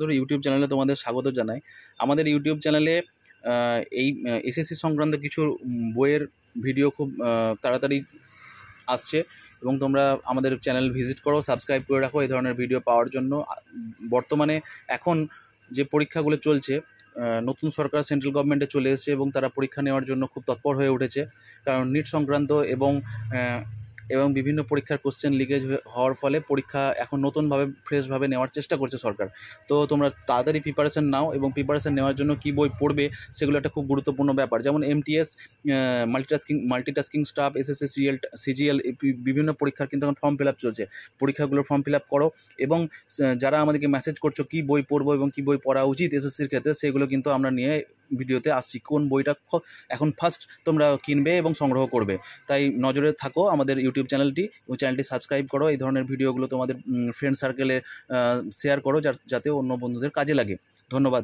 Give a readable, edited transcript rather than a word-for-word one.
ধরে ইউটিউব চ্যানেলে তোমাদের স্বাগত জানাই। আমাদের ইউটিউব চ্যানেলে এই এসএসসি সংক্রান্ত কিছু বইয়ের ভিডিও খুব তাড়াতাড়ি আসছে এবং তোমরা আমাদের চ্যানেল ভিজিট করো, সাবস্ক্রাইব করে রাখো এই ধরনের ভিডিও পাওয়ার জন্য। বর্তমানে এখন যে পরীক্ষাগুলো চলছে, নতুন সরকার সেন্ট্রাল গভর্নমেন্টে চলে এসেছে এবং তারা পরীক্ষা নেওয়ার জন্য খুব তৎপর হয়ে উঠেছে, কারণ নিট সংক্রান্ত এবং বিভিন্ন পরীক্ষার কোশ্চেন লিকেজ হওয়ার ফলে পরীক্ষা এখন নতুনভাবে ফ্রেশভাবে নেওয়ার চেষ্টা করছে সরকার। তো তোমরা তাড়াতাড়ি প্রিপারেশান নাও এবং প্রিপারেশান নেওয়ার জন্য কী বই পড়বে সেগুলো একটা খুব গুরুত্বপূর্ণ ব্যাপার। যেমন MTS, multitasking staff, SSC, CGL বিভিন্ন পরীক্ষার কিন্তু এখন ফর্ম ফিল আপ চলছে। পরীক্ষাগুলোর ফর্ম ফিল আপ করো এবং যারা আমাদেরকে মেসেজ করছো কী বই পড়বো এবং কী বই পড়া উচিত SSCর ক্ষেত্রে, সেগুলো কিন্তু আমরা নিয়ে ভিডিওতে আসছি। কোন বইটা এখন ফার্স্ট তোমরা কিনবে এবং সংগ্রহ করবে, তাই নজরে থাকো আমাদের ইউটিউব চ্যানেলটি সাবস্ক্রাইব করো। এই ধরনের ভিডিওগুলো তোমাদের ফ্রেন্ড সার্কেলে শেয়ার করো যাতে অন্য বন্ধুদের কাজে লাগে। ধন্যবাদ।